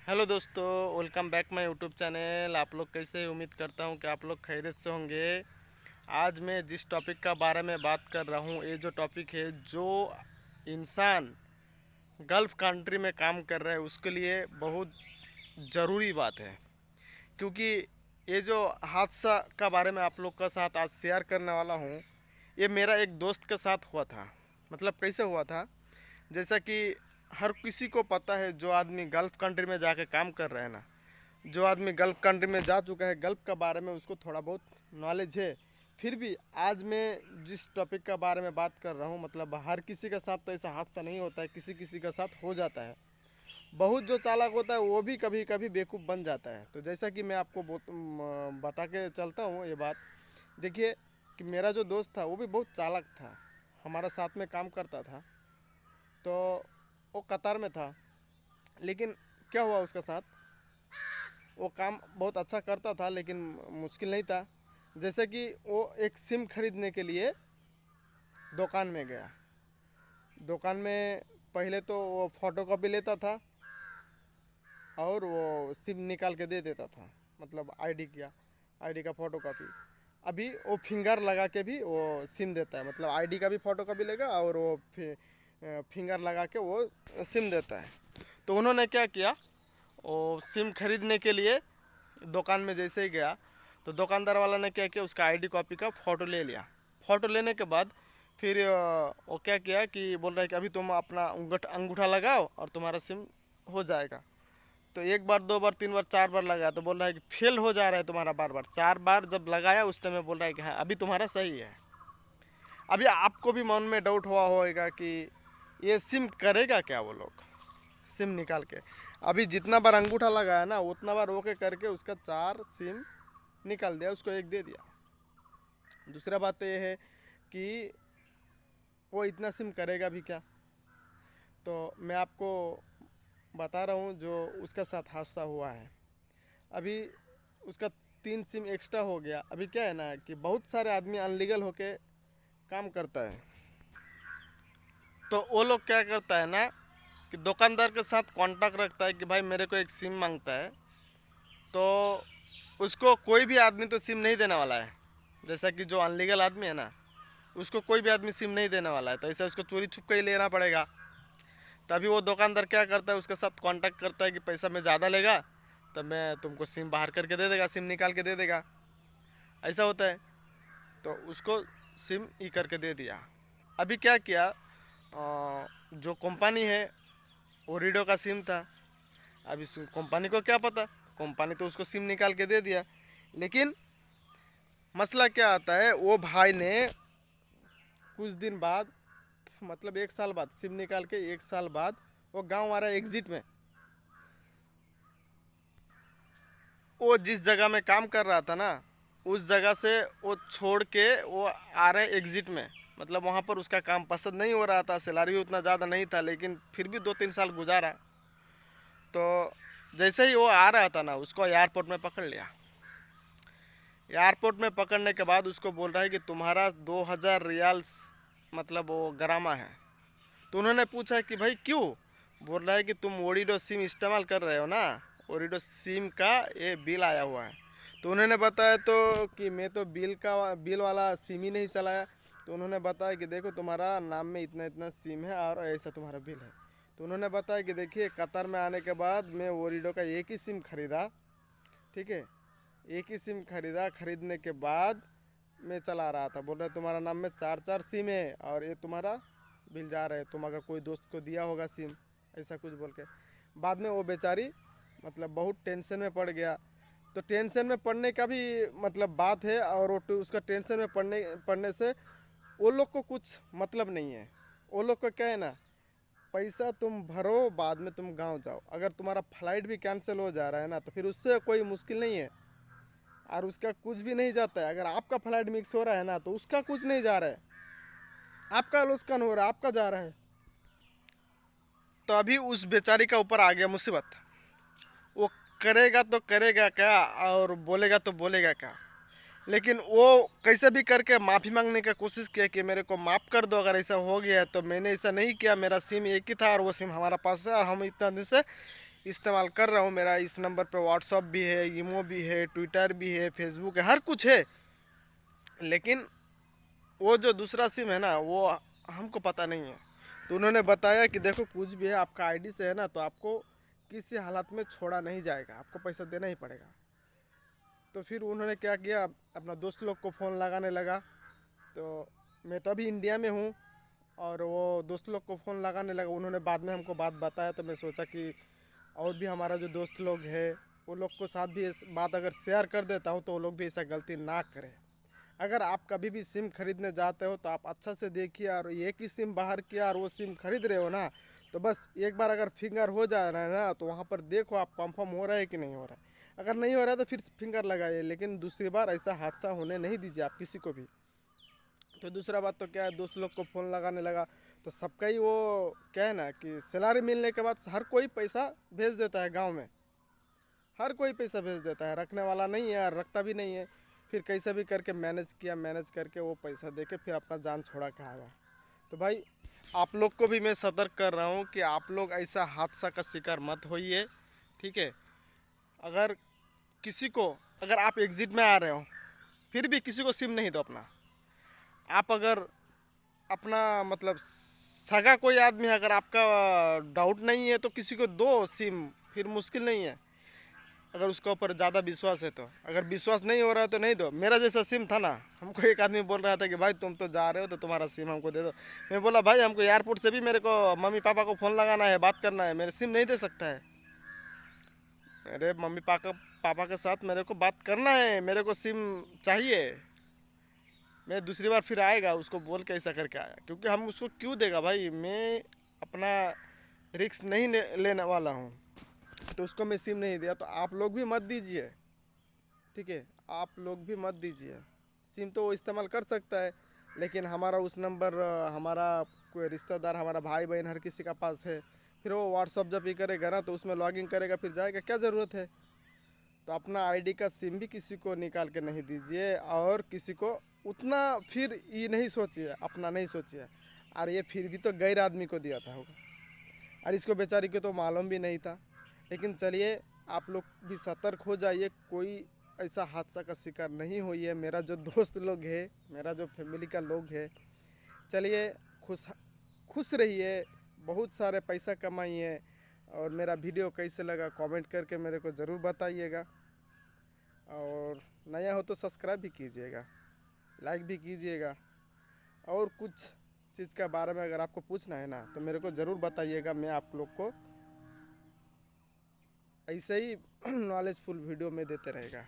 Hello दोस्तों, welcome back my YouTube channel. आप लोग कैसे हैं? उम्मीद करता हूं कि आप लोग खैरियत से होंगे। आज मैं जिस टॉपिक का बारे में बात कर रहा हूं, ये जो टॉपिक है, जो इंसान गल्फ़ कंट्री में काम कर रहा है उसके लिए बहुत ज़रूरी बात है। क्योंकि ये जो हादसा का बारे में आप लोग का साथ आज शेयर करने वाला हूं, ये मेरा एक दोस्त के साथ हुआ था। मतलब कैसे हुआ था, जैसा कि हर किसी को पता है, जो आदमी गल्फ़ कंट्री में जाके काम कर रहा है ना, जो आदमी गल्फ़ कंट्री में जा चुका है, गल्फ़ के बारे में उसको थोड़ा बहुत नॉलेज है। फिर भी आज मैं जिस टॉपिक का बारे में बात कर रहा हूँ, मतलब हर किसी के साथ तो ऐसा हादसा नहीं होता है, किसी किसी के साथ हो जाता है। बहुत जो चालाक होता है वो भी कभी कभी बेवकूफ़ बन जाता है। तो जैसा कि मैं आपको बता के चलता हूँ ये बात। देखिए कि मेरा जो दोस्त था वो भी बहुत चालाक था, हमारा साथ में काम करता था। तो वो कतार में था, लेकिन क्या हुआ उसके साथ, वो काम बहुत अच्छा करता था लेकिन मुश्किल नहीं था। जैसे कि वो एक सिम खरीदने के लिए दुकान में गया। दुकान में पहले तो वो फ़ोटो कॉपी लेता था और वो सिम निकाल के दे देता था, मतलब आईडी का फ़ोटो कॉपी। अभी वो फिंगर लगा के भी वो सिम देता है, मतलब आईडी का भी फ़ोटो कॉपी लेगा और वो फिंगर लगा के वो सिम देता है। तो उन्होंने क्या किया, वो सिम खरीदने के लिए दुकान में जैसे ही गया, तो दुकानदार वाला ने क्या किया, उसका आईडी कॉपी का फ़ोटो ले लिया। फ़ोटो लेने के बाद फिर वो क्या किया कि बोल रहा है कि अभी तुम अपना अंगूठा लगाओ और तुम्हारा सिम हो जाएगा। तो एक बार, दो बार, तीन बार, चार बार लगाया तो बोल रहा है कि फेल हो जा रहा है तुम्हारा बार बार। चार बार जब लगाया उस टाइम में बोल रहा है कि हाँ अभी तुम्हारा सही है। अभी आपको भी मन में डाउट हुआ होगा कि ये सिम करेगा क्या वो लोग, सिम निकाल के। अभी जितना बार अंगूठा लगाया ना उतना बार ओके करके उसका चार सिम निकाल दिया, उसको एक दे दिया। दूसरा बात तो ये है कि वो इतना सिम करेगा भी क्या। तो मैं आपको बता रहा हूँ जो उसका साथ हादसा हुआ है। अभी उसका तीन सिम एक्स्ट्रा हो गया। अभी क्या है ना कि बहुत सारे आदमी अनलीगल होके काम करता है। तो वो लोग क्या करता है ना कि दुकानदार के साथ कांटेक्ट रखता है कि भाई मेरे को एक सिम मांगता है, तो उसको कोई भी आदमी तो सिम नहीं देने वाला है। जैसा कि जो अनलीगल आदमी है ना, उसको कोई भी आदमी सिम नहीं देने वाला है, तो ऐसे उसको चोरी छुप के ही लेना पड़ेगा। तभी वो दुकानदार क्या करता है, उसके साथ कांटेक्ट करता है कि पैसा मैं ज़्यादा लेगा तब मैं तुमको सिम बाहर करके दे देगा, सिम निकाल के दे देगा। ऐसा होता है। तो उसको सिम ई करके दे दिया। अभी क्या किया, जो कंपनी है वो रीडो का सिम था। अब इस कंपनी को क्या पता, कंपनी तो उसको सिम निकाल के दे दिया। लेकिन मसला क्या आता है, वो भाई ने कुछ दिन बाद, मतलब एक साल बाद, सिम निकाल के एक साल बाद वो गांव आ रहा है एग्जिट में। वो जिस जगह में काम कर रहा था ना, उस जगह से वो छोड़ के वो आ रहे एग्जिट में। मतलब वहाँ पर उसका काम पसंद नहीं हो रहा था, सैलरी भी उतना ज़्यादा नहीं था, लेकिन फिर भी 2-3 साल गुजारा। तो जैसे ही वो आ रहा था ना, उसको एयरपोर्ट में पकड़ लिया। एयरपोर्ट में पकड़ने के बाद उसको बोल रहा है कि तुम्हारा 2000 रियाल्स, मतलब वो गरामा है। तो उन्होंने पूछा कि भाई क्यों। बोल रहा है कि तुम ओडिडो सिम इस्तेमाल कर रहे हो ना, ओडिडो सिम का ये बिल आया हुआ है। तो उन्होंने बताया तो कि मैं तो बिल वाला सिम ही नहीं चलाया। तो उन्होंने बताया कि देखो तुम्हारा नाम में इतना इतना सिम है और ऐसा तुम्हारा बिल है। तो उन्होंने बताया कि देखिए, कतर में आने के बाद मैं ओडिडो का एक ही सिम खरीदा, ठीक है, एक ही सिम खरीदा। खरीदने के बाद मैं चला रहा था। बोल रहे तुम्हारा नाम में चार चार सिम है और ये तुम्हारा बिल जा रहा है, तुम अगर कोई दोस्त को दिया होगा सिम, ऐसा कुछ बोल के। बाद में वो बेचारी मतलब बहुत टेंशन में पड़ गया। तो टेंशन में पड़ने का भी मतलब बात है, और वो उसका टेंशन में पड़ने से वो लोग को कुछ मतलब नहीं है। वो लोग को क्या है ना, पैसा तुम भरो, बाद में तुम गांव जाओ। अगर तुम्हारा फ्लाइट भी कैंसिल हो जा रहा है ना, तो फिर उससे कोई मुश्किल नहीं है और उसका कुछ भी नहीं जाता है। अगर आपका फ्लाइट मिक्स हो रहा है ना, तो उसका कुछ नहीं जा रहा है, आपका नुकसान हो रहा है, आपका जा रहा है। तो अभी उस बेचारी का ऊपर आ गया मुसीबत। वो करेगा तो करेगा क्या और बोलेगा तो बोलेगा क्या। लेकिन वो कैसे भी करके माफ़ी मांगने का कोशिश किया कि मेरे को माफ़ कर दो, अगर ऐसा हो गया है तो मैंने ऐसा नहीं किया, मेरा सिम एक ही था और वो सिम हमारा पास है और हम इतना दिन से इस्तेमाल कर रहा हूँ। मेरा इस नंबर पे व्हाट्सअप भी है, ईमो भी है, ट्विटर भी है, फेसबुक है, हर कुछ है। लेकिन वो जो दूसरा सिम है ना, वो हमको पता नहीं है। तो उन्होंने बताया कि देखो कुछ भी है, आपका आईडी से है ना, तो आपको किसी हालत में छोड़ा नहीं जाएगा, आपको पैसा देना ही पड़ेगा। तो फिर उन्होंने क्या किया, अपना दोस्त लोग को फ़ोन लगाने लगा। तो मैं तो अभी इंडिया में हूँ, और वो दोस्त लोग को फ़ोन लगाने लगा। उन्होंने बाद में हमको बात बताया, तो मैं सोचा कि और भी हमारा जो दोस्त लोग है वो लोग को साथ भी इस बात अगर शेयर कर देता हूँ, तो वो लोग भी ऐसा गलती ना करें। अगर आप कभी भी सिम खरीदने जाते हो तो आप अच्छा से देखिए, और एक ही सिम बाहर किया और वो सिम खरीद रहे हो ना, तो बस एक बार अगर फिंगर हो जा रहा है ना, तो वहाँ पर देखो आप कंफर्म हो रहा है कि नहीं हो रहा है। अगर नहीं हो रहा है तो फिर फिंगर लगाइए, लेकिन दूसरी बार ऐसा हादसा होने नहीं दीजिए आप किसी को भी। तो दूसरा बात तो क्या है, दोस्त लोग को फ़ोन लगाने लगा। तो सबका ही वो क्या है ना कि सैलरी मिलने के बाद हर कोई पैसा भेज देता है गांव में, हर कोई पैसा भेज देता है, रखने वाला नहीं है और रखता भी नहीं है। फिर कैसे भी करके मैनेज किया, मैनेज करके वो पैसा दे के फिर अपना जान छोड़ा के आया। तो भाई आप लोग को भी मैं सतर्क कर रहा हूँ कि आप लोग ऐसा हादसा का शिकार मत होइए, ठीक है। अगर किसी को, अगर आप एग्ज़िट में आ रहे हो फिर भी किसी को सिम नहीं दो अपना। आप अगर अपना मतलब सगा कोई आदमी है, अगर आपका डाउट नहीं है तो किसी को दो सिम, फिर मुश्किल नहीं है। अगर उसके ऊपर ज़्यादा विश्वास है तो, अगर विश्वास नहीं हो रहा है तो नहीं दो। मेरा जैसा सिम था ना, हमको एक आदमी बोल रहा था कि भाई तुम तो जा रहे हो तो तुम्हारा सिम हमको दे दो। मैं बोला भाई हमको एयरपोर्ट से भी मेरे को मम्मी पापा को फ़ोन लगाना है, बात करना है, मेरे सिम नहीं दे सकता है। मेरे मम्मी पापा के साथ मेरे को बात करना है, मेरे को सिम चाहिए। मैं दूसरी बार फिर आएगा उसको बोल के ऐसा करके आया, क्योंकि हम उसको क्यों देगा भाई, मैं अपना रिस्क नहीं लेने वाला हूँ। तो उसको मैं सिम नहीं दिया। तो आप लोग भी मत दीजिए, ठीक है, आप लोग भी मत दीजिए। सिम तो वो इस्तेमाल कर सकता है, लेकिन हमारा उस नंबर, हमारा कोई रिश्तेदार, हमारा भाई बहन हर किसी का पास है। फिर वो व्हाट्सअप जब भी करेगा ना, तो उसमें लॉगिन करेगा, फिर जाएगा, क्या ज़रूरत है। तो अपना आईडी का सिम भी किसी को निकाल के नहीं दीजिए, और किसी को उतना फिर ये नहीं सोचिए, अपना नहीं सोचिए। और ये फिर भी तो गैर आदमी को दिया था होगा, और इसको बेचारी को तो मालूम भी नहीं था। लेकिन चलिए आप लोग भी सतर्क हो जाइए, कोई ऐसा हादसा का शिकार नहीं हुई है। मेरा जो दोस्त लोग है, मेरा जो फैमिली का लोग है, चलिए खुश खुश रहिए, बहुत सारे पैसा कमाइए। और मेरा वीडियो कैसे लगा कमेंट करके मेरे को ज़रूर बताइएगा, और नया हो तो सब्सक्राइब भी कीजिएगा, लाइक भी कीजिएगा। और कुछ चीज़ के बारे में अगर आपको पूछना है ना, तो मेरे को ज़रूर बताइएगा, मैं आप लोग को ऐसे ही नॉलेजफुल वीडियो में देते रहेगा।